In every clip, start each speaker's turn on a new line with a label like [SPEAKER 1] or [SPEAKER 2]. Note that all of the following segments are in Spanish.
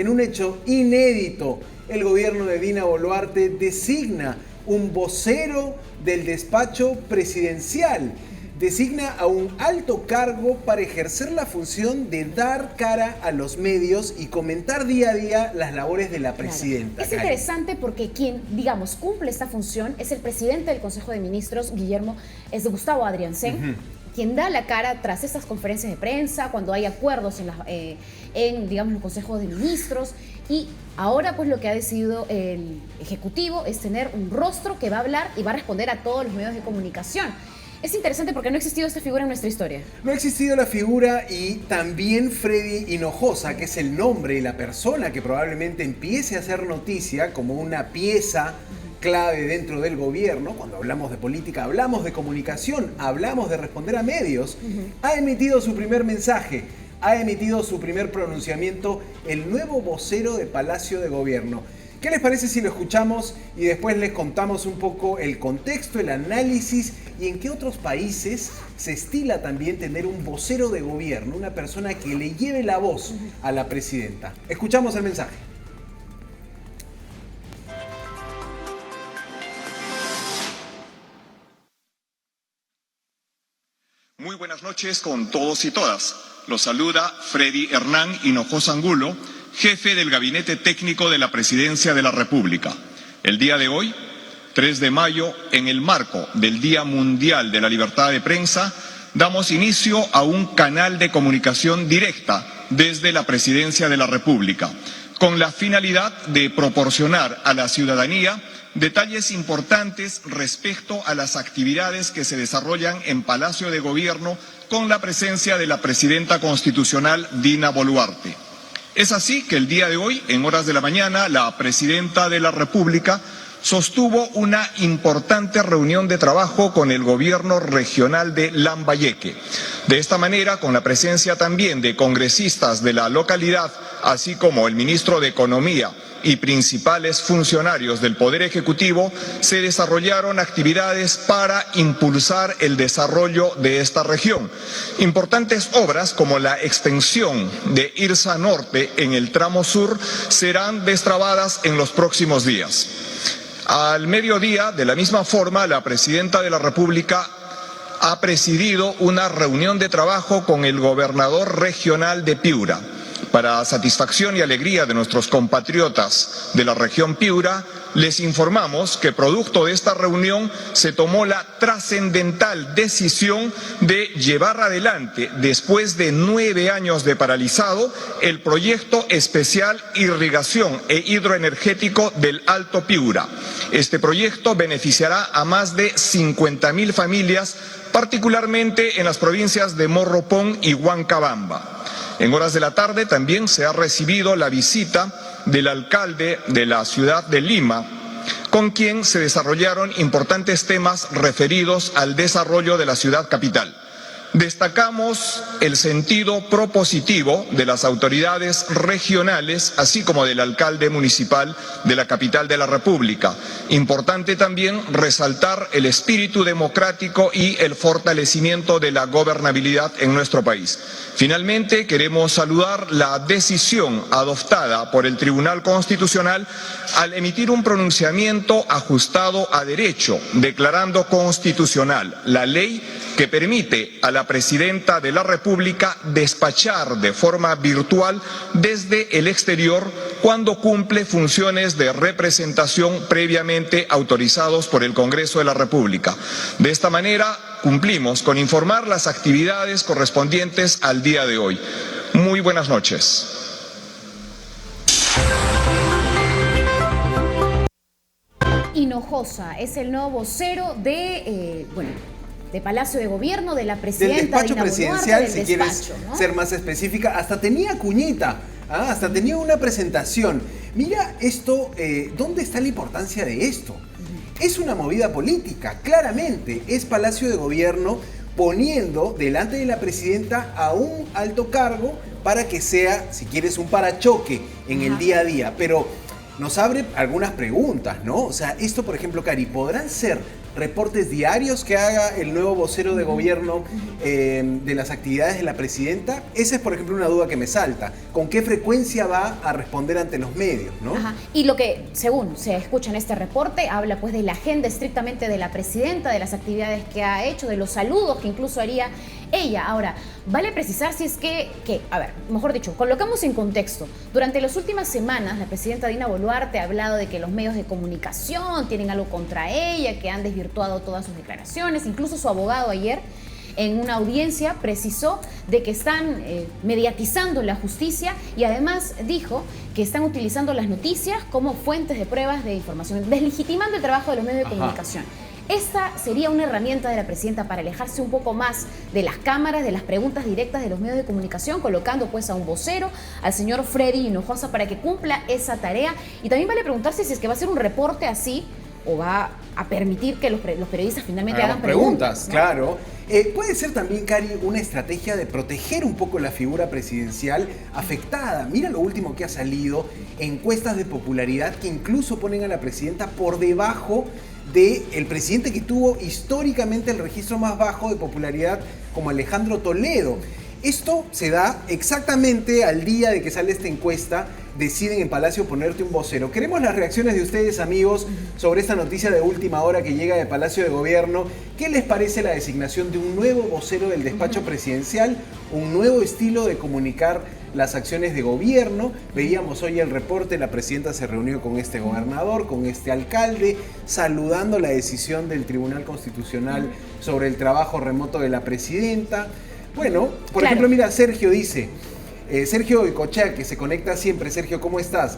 [SPEAKER 1] en un hecho inédito, el gobierno de Dina Boluarte designa un vocero del despacho presidencial. Designa a un alto cargo para ejercer la función de dar cara a los medios y comentar día a día las labores de la presidenta.
[SPEAKER 2] Claro. Es interesante porque quien, digamos, cumple esta función es el presidente del Consejo de Ministros, Gustavo Adriancén, quien da la cara tras estas conferencias de prensa, cuando hay acuerdos digamos, los consejos de ministros. Y ahora pues lo que ha decidido el Ejecutivo es tener un rostro que va a hablar y va a responder a todos los medios de comunicación. Es interesante porque no ha existido esta figura en nuestra historia.
[SPEAKER 1] No ha existido la figura y también Freddy Hinojosa, que es el nombre y la persona que probablemente empiece a hacer noticia como una pieza clave dentro del gobierno. Cuando hablamos de política, hablamos de comunicación, hablamos de responder a medios. Ha emitido su primer mensaje, ha emitido su primer pronunciamiento, el nuevo vocero de Palacio de Gobierno. ¿Qué les parece si lo escuchamos y después les contamos un poco el contexto, el análisis y en qué otros países se estila también tener un vocero de gobierno, una persona que le lleve la voz a la presidenta? Escuchamos el mensaje.
[SPEAKER 3] Muy buenas noches con todos y todas. Los saluda Freddy Hernán Hinojosa Angulo, jefe del Gabinete Técnico de la Presidencia de la República. El día de hoy, 3 de mayo, en el marco del Día Mundial de la Libertad de Prensa, damos inicio a un canal de comunicación directa desde la Presidencia de la República, con la finalidad de proporcionar a la ciudadanía detalles importantes respecto a las actividades que se desarrollan en Palacio de Gobierno con la presencia de la Presidenta Constitucional Dina Boluarte. Es así que el día de hoy, en horas de la mañana, la Presidenta de la República sostuvo una importante reunión de trabajo con el gobierno regional de Lambayeque. De esta manera, con la presencia también de congresistas de la localidad, así como el ministro de Economía y principales funcionarios del Poder Ejecutivo, se desarrollaron actividades para impulsar el desarrollo de esta región. Importantes obras como la extensión de Irsa Norte en el tramo sur serán destrabadas en los próximos días. Al mediodía, de la misma forma, la Presidenta de la República ha presidido una reunión de trabajo con el gobernador regional de Piura. Para satisfacción y alegría de nuestros compatriotas de la región Piura, les informamos que producto de esta reunión se tomó la trascendental decisión de llevar adelante, después de 9 años de paralizado, el proyecto especial Irrigación e Hidroenergético del Alto Piura. Este proyecto beneficiará a más de 50.000 familias, particularmente en las provincias de Morropón y Huancabamba. En horas de la tarde también se ha recibido la visita del alcalde de la ciudad de Lima, con quien se desarrollaron importantes temas referidos al desarrollo de la ciudad capital. Destacamos el sentido propositivo de las autoridades regionales, así como del alcalde municipal de la capital de la República. Importante también resaltar el espíritu democrático y el fortalecimiento de la gobernabilidad en nuestro país. Finalmente, queremos saludar la decisión adoptada por el Tribunal Constitucional al emitir un pronunciamiento ajustado a derecho, declarando constitucional la ley que permite a la Presidenta de la República despachar de forma virtual desde el exterior cuando cumple funciones de representación previamente autorizados por el Congreso de la República. De esta manera, cumplimos con informar las actividades correspondientes al día de hoy. Muy buenas noches.
[SPEAKER 2] Hinojosa es el nuevo vocero de Palacio de Gobierno, de la Presidenta.
[SPEAKER 1] Del despacho presidencial, si quieres ser más específica. Hasta tenía cuñita, hasta tenía una presentación. Mira esto, ¿dónde está la importancia de esto? Es una movida política, claramente. Es Palacio de Gobierno poniendo delante de la presidenta a un alto cargo para que sea, si quieres, un parachoque en el día a día. Pero nos abre algunas preguntas, ¿no? O sea, esto, por ejemplo, Cari, ¿podrán ser reportes diarios que haga el nuevo vocero de gobierno de las actividades de la presidenta? Esa es, por ejemplo, una duda que me salta. ¿Con qué frecuencia va a responder ante los medios, no?
[SPEAKER 2] Ajá. Y lo que, según se escucha en este reporte, habla pues de la agenda estrictamente de la presidenta, de las actividades que ha hecho, de los saludos que incluso haría ella. Ahora, vale precisar si es que, a ver, mejor dicho, colocamos en contexto. Durante las últimas semanas, la presidenta Dina Boluarte ha hablado de que los medios de comunicación tienen algo contra ella, que han desvirtuado todas sus declaraciones. Incluso su abogado ayer, en una audiencia, precisó de que están mediatizando la justicia y además dijo que están utilizando las noticias como fuentes de pruebas de información, deslegitimando el trabajo de los medios de comunicación. Esta sería una herramienta de la presidenta para alejarse un poco más de las cámaras, de las preguntas directas de los medios de comunicación, colocando pues a un vocero, al señor Freddy Hinojosa, para que cumpla esa tarea. Y también vale preguntarse si es que va a ser un reporte así o va a permitir que los periodistas finalmente hagan preguntas, ¿no?
[SPEAKER 1] Claro. Puede ser también, Cari, una estrategia de proteger un poco la figura presidencial afectada. Mira lo último que ha salido, encuestas de popularidad que incluso ponen a la presidenta por debajo del presidente que tuvo históricamente el registro más bajo de popularidad, como Alejandro Toledo. Esto se da exactamente al día de que sale esta encuesta. Deciden en Palacio ponerte un vocero. Queremos las reacciones de ustedes, amigos, sobre esta noticia de última hora que llega de Palacio de Gobierno. ¿Qué les parece la designación de un nuevo vocero del despacho presidencial? Un nuevo estilo de comunicar las acciones de gobierno. Veíamos hoy el reporte, la presidenta se reunió con este gobernador, con este alcalde, saludando la decisión del Tribunal Constitucional sobre el trabajo remoto de la presidenta. Bueno, por ejemplo, mira, Sergio dice... Sergio Icochea, que se conecta siempre. Sergio, ¿cómo estás?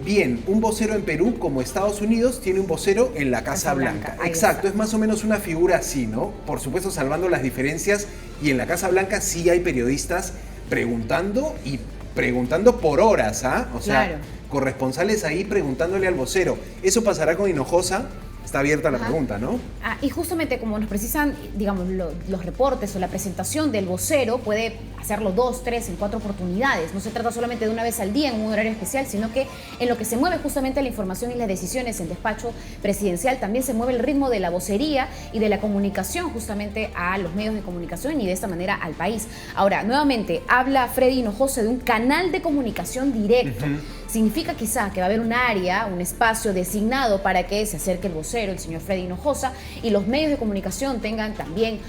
[SPEAKER 1] Bien, un vocero en Perú, como Estados Unidos, tiene un vocero en la Casa Blanca. Exacto, es más o menos una figura así, ¿no? Por supuesto, salvando las diferencias. Y en la Casa Blanca sí hay periodistas preguntando y preguntando por horas, ¿ah? O sea, corresponsales ahí preguntándole al vocero. ¿Eso pasará con Hinojosa? Está abierta la pregunta, ¿no?
[SPEAKER 2] Y justamente como nos precisan, digamos, los reportes o la presentación del vocero, puede hacerlo 2, 3, en 4 oportunidades. No se trata solamente de una vez al día en un horario especial, sino que en lo que se mueve justamente la información y las decisiones en despacho presidencial, también se mueve el ritmo de la vocería y de la comunicación justamente a los medios de comunicación y de esta manera al país. Ahora, nuevamente, habla Freddy Hinojosa de un canal de comunicación directo. Significa quizá que va a haber un área, un espacio designado para que se acerque el vocero, el señor Freddy Hinojosa, y los medios de comunicación tengan también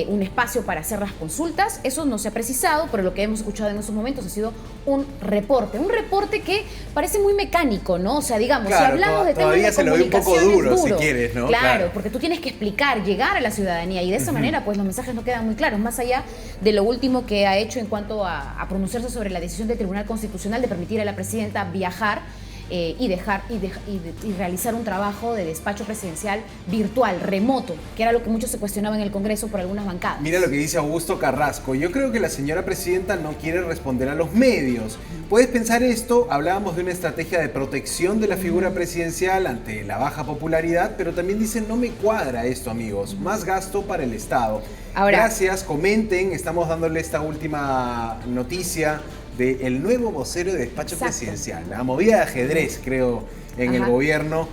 [SPEAKER 2] un espacio para hacer las consultas. Eso no se ha precisado, pero lo que hemos escuchado en esos momentos ha sido un reporte que parece muy mecánico, ¿no? O sea, digamos, si hablamos de temas de comunicación,
[SPEAKER 1] se lo ve un poco duro, si quieres, ¿no?
[SPEAKER 2] Claro, porque tú tienes que explicar, llegar a la ciudadanía, y de esa manera pues los mensajes no quedan muy claros, más allá de lo último que ha hecho en cuanto a pronunciarse sobre la decisión del Tribunal Constitucional de permitir a la presidenta viajar y realizar un trabajo de despacho presidencial virtual, remoto, que era lo que muchos se cuestionaban en el Congreso por algunas bancadas.
[SPEAKER 1] Mira lo que dice Augusto Carrasco. Yo creo que la señora presidenta no quiere responder a los medios. Puedes pensar esto, hablábamos de una estrategia de protección de la figura presidencial ante la baja popularidad, pero también dicen, no me cuadra esto, amigos, más gasto para el Estado. Ahora, gracias, comenten, estamos dándole esta última noticia del nuevo vocero de despacho presidencial. La movida de ajedrez, creo, en el gobierno.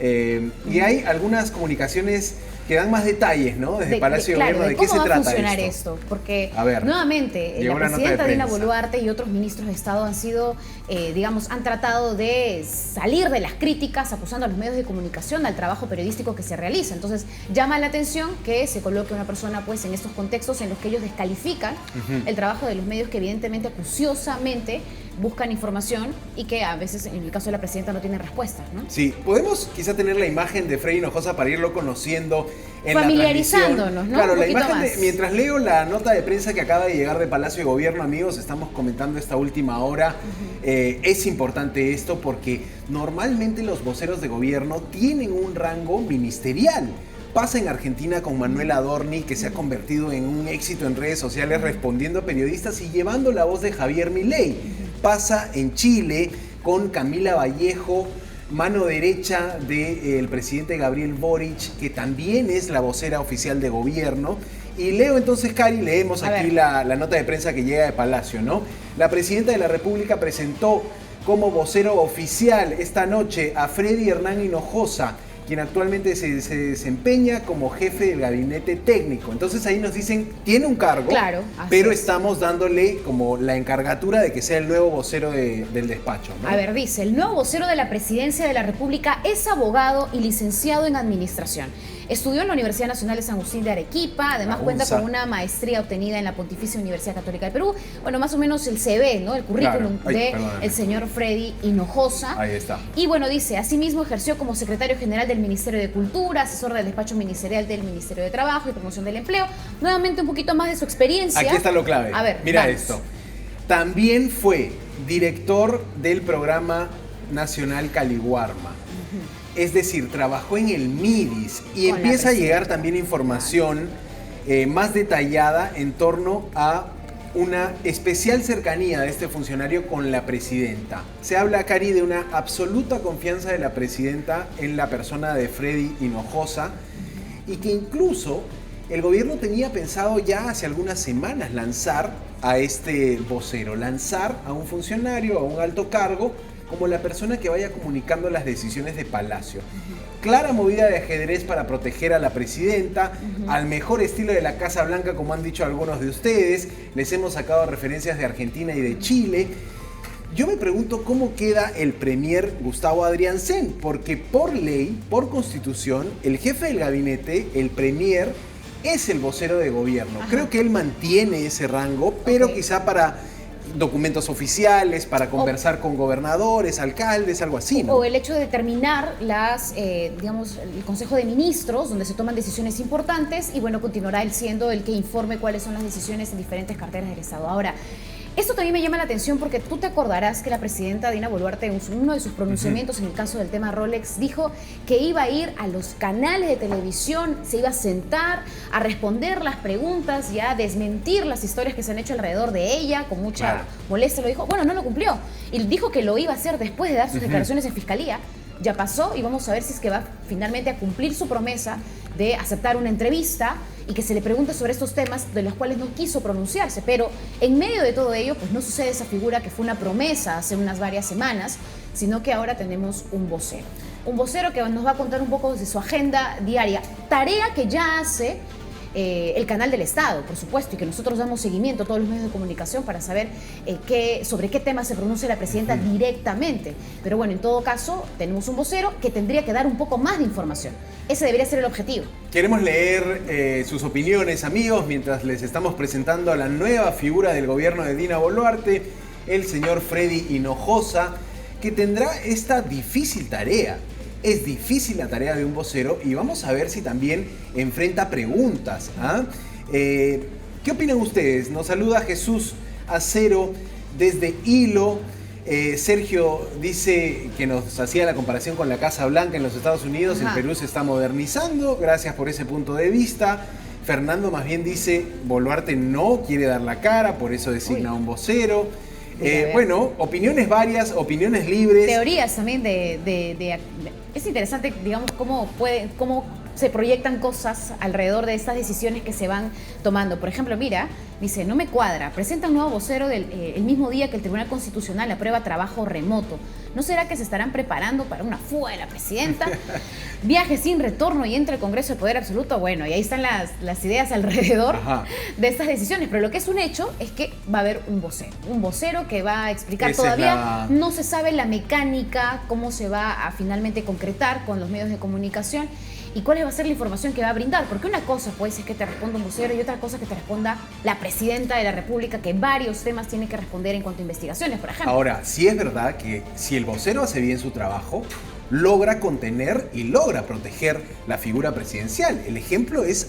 [SPEAKER 1] Y hay algunas comunicaciones que dan más detalles, ¿no? Desde Palacio de Gobierno, ¿de qué se trata esto?
[SPEAKER 2] ¿Cómo va a funcionar esto? Porque, nuevamente, la presidenta Dina Boluarte y otros ministros de Estado han sido, han tratado de salir de las críticas acusando a los medios de comunicación al trabajo periodístico que se realiza. Entonces, llama la atención que se coloque una persona, pues, en estos contextos en los que ellos descalifican el trabajo de los medios que, evidentemente, acuciosamente buscan información y que a veces, en el caso de la presidenta, no tienen respuestas, ¿no?
[SPEAKER 1] Sí, podemos quizá tener la imagen de Freddy Hinojosa para irlo conociendo en
[SPEAKER 2] familiarizándonos, ¿no?
[SPEAKER 1] Claro, la imagen mientras leo la nota de prensa que acaba de llegar de Palacio de Gobierno, amigos, estamos comentando esta última hora. Es importante esto porque normalmente los voceros de gobierno tienen un rango ministerial. Pasa en Argentina con Manuel Adorni, que se ha convertido en un éxito en redes sociales respondiendo a periodistas y llevando la voz de Javier Milei. Pasa en Chile con Camila Vallejo, mano derecha del presidente Gabriel Boric, que también es la vocera oficial de gobierno. Y leo entonces, Cari, leemos aquí la nota de prensa que llega de Palacio, ¿no? La presidenta de la República presentó como vocero oficial esta noche a Freddy Hernán Hinojosa, quien actualmente se desempeña como jefe del gabinete técnico. Entonces ahí nos dicen, tiene un cargo,
[SPEAKER 2] claro,
[SPEAKER 1] pero estamos dándole como la encargatura de que sea el nuevo vocero del despacho, ¿no?
[SPEAKER 2] A ver, dice, el nuevo vocero de la Presidencia de la República es abogado y licenciado en Administración. Estudió en la Universidad Nacional de San Agustín de Arequipa, además cuenta con una maestría obtenida en la Pontificia Universidad Católica del Perú. Bueno, más o menos el CV, ¿no? El currículum del señor Freddy Hinojosa.
[SPEAKER 1] Ahí está.
[SPEAKER 2] Y bueno, dice, asimismo ejerció como secretario general del Ministerio de Cultura, asesor del despacho ministerial del Ministerio de Trabajo y Promoción del Empleo. Nuevamente un poquito más de su experiencia.
[SPEAKER 1] Aquí está lo clave.
[SPEAKER 2] A ver,
[SPEAKER 1] mira
[SPEAKER 2] vamos.
[SPEAKER 1] esto. También fue director del programa nacional Caliwarma. Es decir, trabajó en el MIDIS y empieza a llegar también información más detallada en torno a una especial cercanía de este funcionario con la presidenta. Se habla, Cari, de una absoluta confianza de la presidenta en la persona de Freddy Hinojosa y que incluso el gobierno tenía pensado ya hace algunas semanas lanzar a este vocero, lanzar a un funcionario, a un alto cargo, como la persona que vaya comunicando las decisiones de Palacio. Clara movida de ajedrez para proteger a la presidenta, al mejor estilo de la Casa Blanca, como han dicho algunos de ustedes. Les hemos sacado referencias de Argentina y de Chile. Yo me pregunto cómo queda el premier Gustavo Adrianzen, porque por ley, por constitución, el jefe del gabinete, el premier, es el vocero de gobierno. Creo que él mantiene ese rango, pero quizá para documentos oficiales, para conversar con gobernadores, alcaldes, algo así, ¿no?
[SPEAKER 2] O el hecho de determinar digamos, el Consejo de Ministros, donde se toman decisiones importantes, y bueno, continuará él siendo el que informe cuáles son las decisiones en diferentes carteras del Estado. Ahora, esto también me llama la atención porque tú te acordarás que la presidenta Dina Boluarte, en uno de sus pronunciamientos en el caso del tema Rolex, dijo que iba a ir a los canales de televisión, se iba a sentar a responder las preguntas y a desmentir las historias que se han hecho alrededor de ella, con mucha molestia lo dijo. Bueno, no lo cumplió. Y dijo que lo iba a hacer después de dar sus declaraciones en fiscalía. Ya pasó y vamos a ver si es que va finalmente a cumplir su promesa de aceptar una entrevista y que se le pregunte sobre estos temas de los cuales no quiso pronunciarse. Pero en medio de todo ello, pues no sucede esa figura que fue una promesa hace unas varias semanas, sino que ahora tenemos un vocero. Un vocero que nos va a contar un poco de su agenda diaria, tarea que ya hace el canal del Estado, por supuesto, y que nosotros damos seguimiento a todos los medios de comunicación para saber sobre qué tema se pronuncia la presidenta directamente. Pero bueno, en todo caso, tenemos un vocero que tendría que dar un poco más de información. Ese debería ser el objetivo.
[SPEAKER 1] Queremos leer sus opiniones, amigos, mientras les estamos presentando a la nueva figura del gobierno de Dina Boluarte, el señor Freddy Hinojosa, que tendrá esta difícil tarea. Es difícil la tarea de un vocero y vamos a ver si también enfrenta preguntas. ¿Qué opinan ustedes? Nos saluda Jesús Acero desde Hilo. Sergio dice que nos hacía la comparación con la Casa Blanca en los Estados Unidos. El Perú se está modernizando. Gracias por ese punto de vista. Fernando más bien dice, Boluarte no quiere dar la cara, por eso designa a un vocero. Bueno, opiniones varias, opiniones libres.
[SPEAKER 2] Teorías también es interesante, digamos, cómo se proyectan cosas alrededor de estas decisiones que se van tomando. Por ejemplo, mira, dice, no me cuadra, presenta un nuevo vocero el mismo día que el Tribunal Constitucional aprueba trabajo remoto. ¿No será que se estarán preparando para una fuga de la presidenta? Viaje sin retorno y entra el Congreso de Poder Absoluto. Bueno, y ahí están las ideas alrededor de estas decisiones. Pero lo que es un hecho es que va a haber un vocero que va a explicar. Todavía no se sabe la mecánica, cómo se va a finalmente concretar con los medios de comunicación y cuál va a ser la información que va a brindar. Porque una cosa, pues, es que te responda un vocero y otra cosa que te responda la presidenta de la República, que varios temas tiene que responder en cuanto a investigaciones, por ejemplo.
[SPEAKER 1] Ahora, sí es verdad que si el vocero hace bien su trabajo, logra contener y logra proteger la figura presidencial. El ejemplo es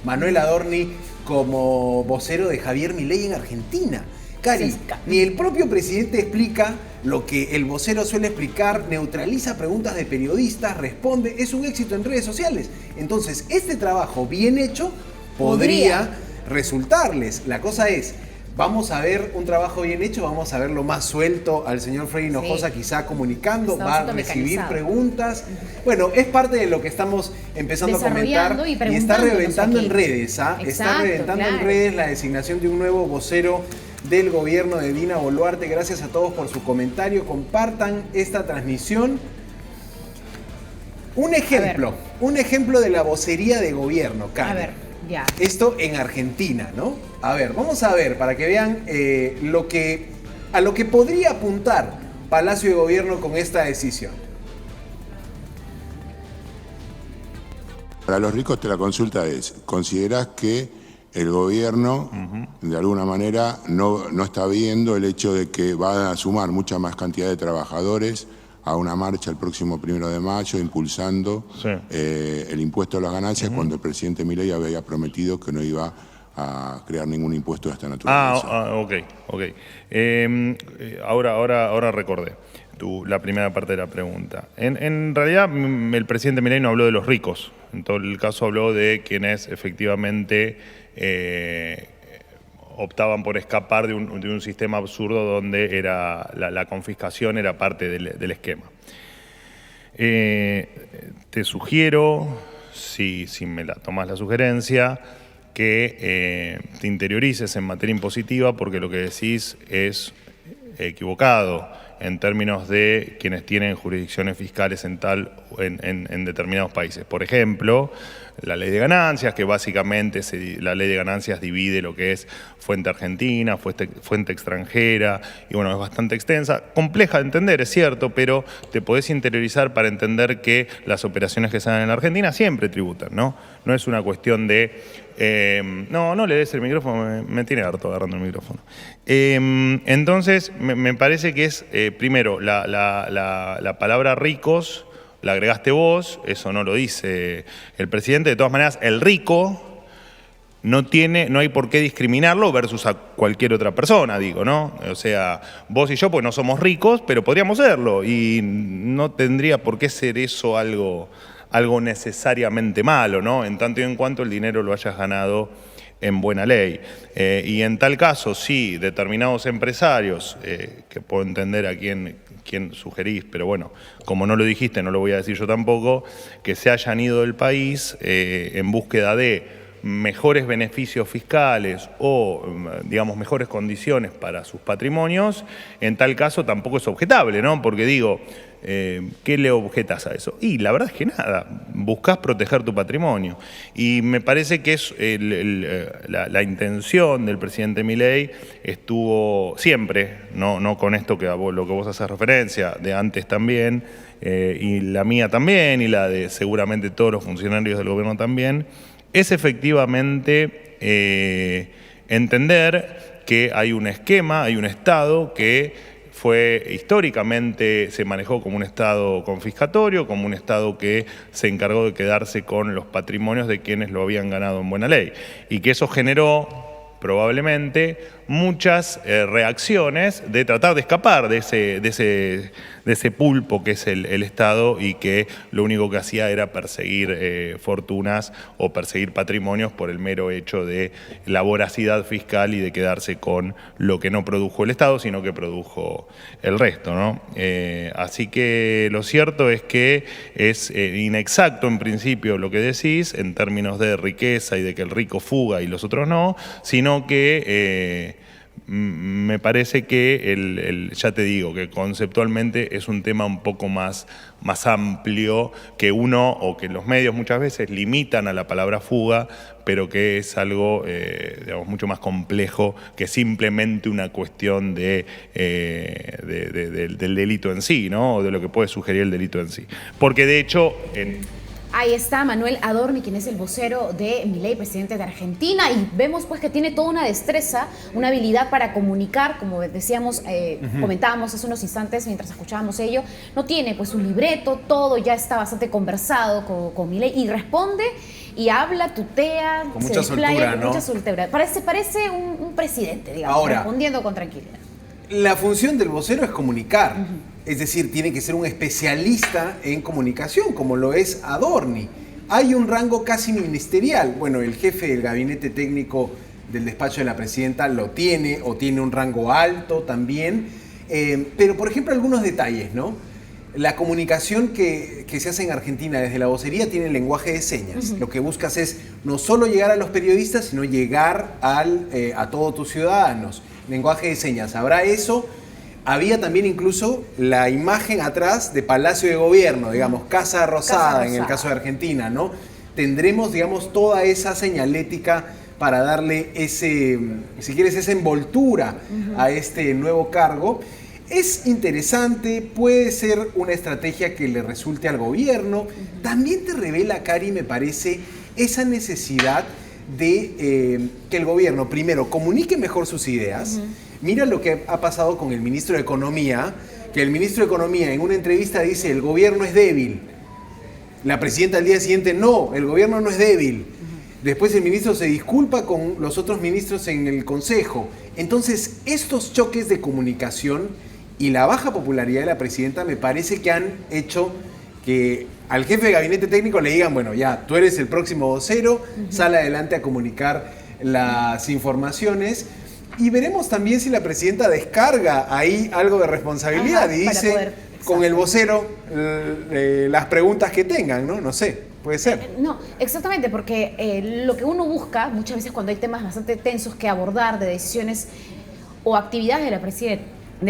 [SPEAKER 1] Manuel Adorni, como vocero de Javier Milei en Argentina. Cari, ni el propio presidente explica lo que el vocero suele explicar, neutraliza preguntas de periodistas, responde, es un éxito en redes sociales. Entonces, este trabajo bien hecho podría resultarles. La cosa es, vamos a ver un trabajo bien hecho, vamos a verlo más suelto al señor Freddy Hinojosa, quizá comunicando, va a recibir preguntas. Bueno, es parte de lo que estamos empezando a comentar y está reventando en redes. Está reventando en redes la designación de un nuevo vocero del gobierno de Dina Boluarte. Gracias a todos por su comentario. Compartan esta transmisión. Un ejemplo de la vocería de gobierno, Karen.
[SPEAKER 2] A ver, ya.
[SPEAKER 1] Esto en Argentina, ¿no? A ver, vamos a ver, para que vean a lo que podría apuntar Palacio de Gobierno con esta decisión.
[SPEAKER 4] Para los ricos la consulta es, ¿considerás que el gobierno de alguna manera no está viendo el hecho de que va a sumar mucha más cantidad de trabajadores a una marcha el próximo 1 de mayo impulsando el impuesto a las ganancias cuando el presidente Milei había prometido que no iba a crear ningún impuesto de esta naturaleza?
[SPEAKER 5] Ok. Ahora recordé la primera parte de la pregunta. En realidad el presidente Milei no habló de los ricos, en todo el caso habló de quienes efectivamente optaban por escapar de un sistema absurdo donde la confiscación era parte del esquema. Te sugiero, si me la tomas la sugerencia, que te interiorices en materia impositiva porque lo que decís es equivocado en términos de quienes tienen jurisdicciones fiscales en determinados países. Por ejemplo, la ley de ganancias, que básicamente la ley de ganancias divide lo que es fuente argentina, fuente extranjera, y bueno, es bastante extensa, compleja de entender, es cierto, pero te podés interiorizar para entender que las operaciones que se dan en la Argentina siempre tributan, ¿no? No es una cuestión de... no le des el micrófono, me tiene harto agarrando el micrófono. Entonces, me parece que es, primero, la palabra ricos, la agregaste vos, eso no lo dice el presidente. De todas maneras, el rico no hay por qué discriminarlo versus a cualquier otra persona, digo, ¿no? O sea, vos y yo pues no somos ricos, pero podríamos serlo y no tendría por qué ser eso algo necesariamente malo, ¿no? En tanto y en cuanto el dinero lo hayas ganado en buena ley. Y en tal caso, sí, determinados empresarios, que puedo entender a quién sugerís, pero bueno, como no lo dijiste, no lo voy a decir yo tampoco, que se hayan ido del país en búsqueda de mejores beneficios fiscales o, digamos, mejores condiciones para sus patrimonios, en tal caso tampoco es objetable, ¿no? Porque digo, ¿qué le objetas a eso? Y la verdad es que nada, buscás proteger tu patrimonio. Y me parece que es la intención del presidente Milei estuvo siempre, no con esto lo que vos haces referencia, de antes también, y la mía también, y la de seguramente todos los funcionarios del gobierno también, es efectivamente entender que hay un esquema, hay un Estado que históricamente se manejó como un Estado confiscatorio, como un Estado que se encargó de quedarse con los patrimonios de quienes lo habían ganado en buena ley. Y que eso generó probablemente muchas reacciones de tratar de escapar de ese pulpo que es el Estado y que lo único que hacía era perseguir fortunas o perseguir patrimonios por el mero hecho de la voracidad fiscal y de quedarse con lo que no produjo el Estado, sino que produjo el resto, ¿no? Así que lo cierto es que es inexacto en principio lo que decís en términos de riqueza y de que el rico fuga y los otros no, sino que me parece que ya te digo, que conceptualmente es un tema un poco más amplio que o que los medios muchas veces limitan a la palabra fuga, pero que es algo digamos, mucho más complejo que simplemente una cuestión del delito en sí, ¿no? O de lo que puede sugerir el delito en sí. Porque de hecho...
[SPEAKER 2] Ahí está Manuel Adorni, quien es el vocero de Milei, presidente de Argentina, y vemos pues que tiene toda una destreza, una habilidad para comunicar, como decíamos, comentábamos hace unos instantes mientras escuchábamos ello, no tiene pues un libreto, todo ya está bastante conversado con Milei y responde y habla, tutea,
[SPEAKER 1] con
[SPEAKER 2] se
[SPEAKER 1] mucha
[SPEAKER 2] desplaya
[SPEAKER 1] soltura,
[SPEAKER 2] con
[SPEAKER 1] ¿no?
[SPEAKER 2] mucha soltura. Parece un presidente, digamos,
[SPEAKER 1] ahora,
[SPEAKER 2] respondiendo con tranquilidad.
[SPEAKER 1] La función del vocero es comunicar. Es decir, tiene que ser un especialista en comunicación, como lo es Adorni. Hay un rango casi ministerial. Bueno, el jefe del gabinete técnico del despacho de la presidenta lo tiene, o tiene un rango alto también. Pero, por ejemplo, algunos detalles, ¿no? La comunicación que se hace en Argentina desde la vocería tiene lenguaje de señas. Lo que buscas es no solo llegar a los periodistas, sino llegar a todos tus ciudadanos. Lenguaje de señas. Habrá eso. había también incluso la imagen atrás de Palacio de Gobierno, digamos, Casa Rosada en el caso de Argentina, ¿no? Tendremos, digamos, toda esa señalética para darle ese, si quieres, esa envoltura a este nuevo cargo. Es interesante, puede ser una estrategia que le resulte al gobierno. También te revela, Cari, me parece, esa necesidad de que el gobierno primero comunique mejor sus ideas. Mira lo que ha pasado con el ministro de Economía, que el ministro de Economía en una entrevista dice el gobierno es débil. La presidenta al día siguiente, no, el gobierno no es débil. Después el ministro se disculpa con los otros ministros en el Consejo. Entonces, estos choques de comunicación y la baja popularidad de la presidenta me parece que han hecho que al jefe de gabinete técnico le digan, bueno, ya, tú eres el próximo vocero, sale adelante a comunicar las informaciones. Y veremos también si la presidenta descarga ahí algo de responsabilidad y dice con el vocero las preguntas que tengan, ¿no? No sé, puede ser.
[SPEAKER 2] No, exactamente, porque lo que uno busca muchas veces cuando hay temas bastante tensos que abordar de decisiones o actividades de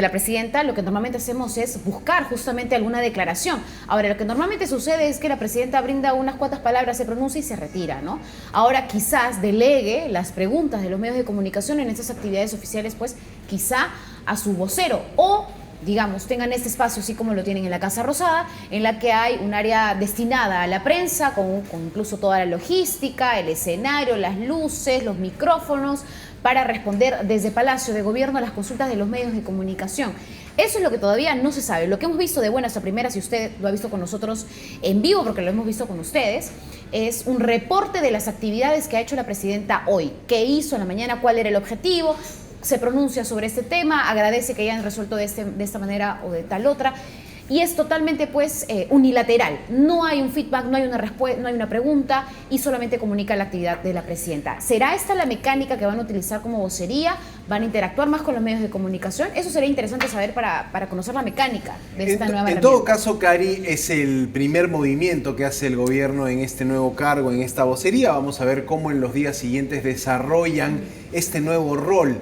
[SPEAKER 2] la presidenta, lo que normalmente hacemos es buscar justamente alguna declaración. Ahora, lo que normalmente sucede es que la presidenta brinda unas cuantas palabras, se pronuncia y se retira, ¿no? Ahora quizás delegue las preguntas de los medios de comunicación en estas actividades oficiales, pues quizá a su vocero o digamos, tengan este espacio así como lo tienen en la Casa Rosada, en la que hay un área destinada a la prensa, con incluso toda la logística, el escenario, las luces, los micrófonos, para responder desde Palacio de Gobierno a las consultas de los medios de comunicación. Eso es lo que todavía no se sabe. Lo que hemos visto de buenas a primeras, y usted lo ha visto con nosotros en vivo, porque lo hemos visto con ustedes, es un reporte de las actividades que ha hecho la presidenta hoy. ¿Qué hizo en la mañana? ¿Cuál era el objetivo? Se pronuncia sobre este tema, agradece que hayan resuelto de esta manera o de tal otra. Y es totalmente pues unilateral. No hay un feedback, no hay una respuesta, no hay una pregunta y solamente comunica la actividad de la presidenta. ¿Será esta la mecánica que van a utilizar como vocería? ¿Van a interactuar más con los medios de comunicación? Eso sería interesante saber para conocer la mecánica de esta nueva herramienta.
[SPEAKER 1] En todo caso, Cari, es el primer movimiento que hace el gobierno en este nuevo cargo, en esta vocería. Vamos a ver cómo en los días siguientes desarrollan este nuevo rol,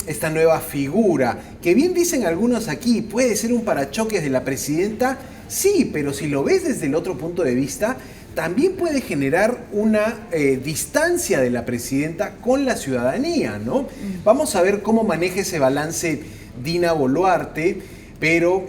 [SPEAKER 1] esta nueva figura, que bien dicen algunos aquí, puede ser un parachoques de la presidenta, sí, pero si lo ves desde el otro punto de vista, también puede generar una distancia de la presidenta con la ciudadanía, ¿no? Vamos a ver cómo maneja ese balance Dina Boluarte, pero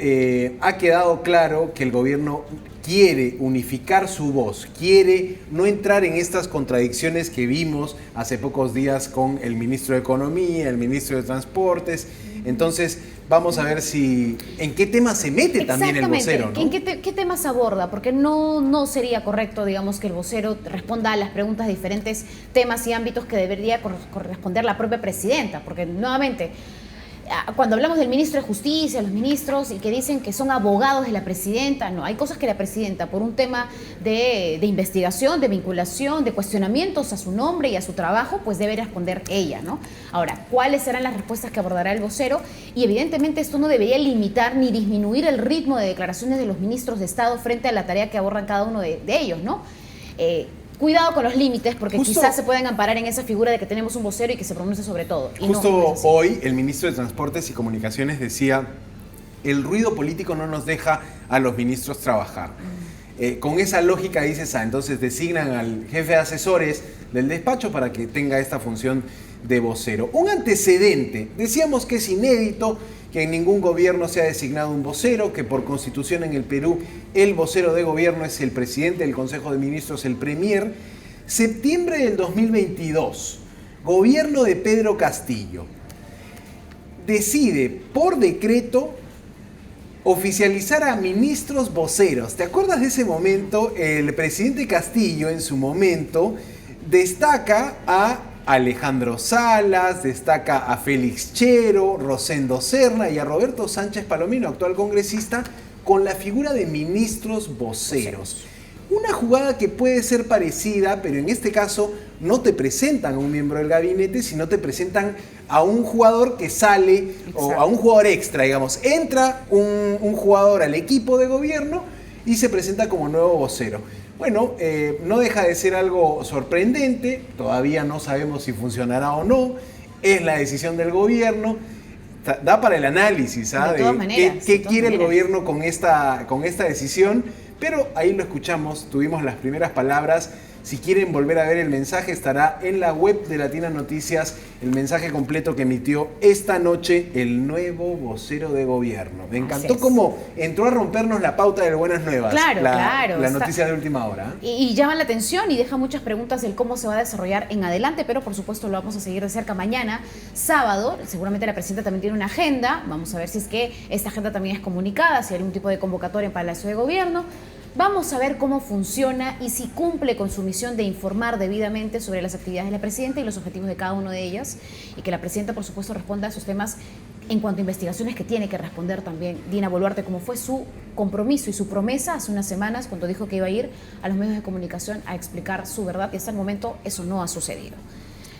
[SPEAKER 1] ha quedado claro que el gobierno quiere unificar su voz, quiere no entrar en estas contradicciones que vimos hace pocos días con el ministro de Economía, el ministro de Transportes. Entonces, vamos a ver en qué temas se mete también el vocero, ¿no?
[SPEAKER 2] ¿En qué temas aborda? Porque no sería correcto, digamos, que el vocero responda a las preguntas de diferentes temas y ámbitos que debería corresponder la propia presidenta, porque nuevamente, cuando hablamos del ministro de Justicia, los ministros, y que dicen que son abogados de la presidenta, no, hay cosas que la presidenta, por un tema de investigación, de vinculación, de cuestionamientos a su nombre y a su trabajo, pues debe responder ella, ¿no? Ahora, ¿cuáles serán las respuestas que abordará el vocero? Y evidentemente esto no debería limitar ni disminuir el ritmo de declaraciones de los ministros de Estado frente a la tarea que abordan cada uno de ellos, ¿no? Cuidado con los límites, porque quizás se pueden amparar en esa figura de que tenemos un vocero y que se pronuncie sobre todo. Y
[SPEAKER 1] justo
[SPEAKER 2] no
[SPEAKER 1] hoy el ministro de Transportes y Comunicaciones decía, el ruido político no nos deja a los ministros trabajar. Con esa lógica dices, entonces designan al jefe de asesores del despacho para que tenga esta función de vocero. Un antecedente, decíamos que es inédito, que en ningún gobierno se ha designado un vocero, que por constitución en el Perú el vocero de gobierno es el presidente del Consejo de Ministros, el premier. Septiembre del 2022, gobierno de Pedro Castillo decide por decreto oficializar a ministros voceros. ¿Te acuerdas de ese momento? El presidente Castillo en su momento destaca a Alejandro Salas, destaca a Félix Chero, Rosendo Serna y a Roberto Sánchez Palomino, actual congresista, con la figura de ministros voceros. Una jugada que puede ser parecida, pero en este caso no te presentan a un miembro del gabinete, sino te presentan a un jugador que sale, o a un jugador extra, digamos. Entra un jugador al equipo de gobierno y se presenta como nuevo vocero. Bueno, no deja de ser algo sorprendente, todavía no sabemos si funcionará o no, es la decisión del gobierno. da para el análisis, ¿ah?
[SPEAKER 2] De todas maneras,
[SPEAKER 1] qué
[SPEAKER 2] de todas
[SPEAKER 1] quiere el
[SPEAKER 2] maneras.
[SPEAKER 1] gobierno con esta decisión, pero ahí lo escuchamos, tuvimos las primeras palabras. Si quieren volver a ver el mensaje, estará en la web de Latina Noticias, el mensaje completo que emitió esta noche el nuevo vocero de gobierno. Me encantó cómo entró a rompernos la pauta de buenas nuevas.
[SPEAKER 2] Claro.
[SPEAKER 1] La
[SPEAKER 2] Está-
[SPEAKER 1] noticia de última hora.
[SPEAKER 2] Y llama la atención y deja muchas preguntas del cómo se va a desarrollar en adelante, pero por supuesto lo vamos a seguir de cerca mañana, sábado. Seguramente la presidenta también tiene una agenda. Vamos a ver si es que esta agenda también es comunicada, si hay algún tipo de convocatoria en Palacio de Gobierno. Vamos a ver cómo funciona y si cumple con su misión de informar debidamente sobre las actividades de la presidenta y los objetivos de cada una de ellas, y que la presidenta, por supuesto, responda a esos temas en cuanto a investigaciones que tiene que responder también Dina Boluarte, como fue su compromiso y su promesa hace unas semanas cuando dijo que iba a ir a los medios de comunicación a explicar su verdad, y hasta el momento eso no ha sucedido.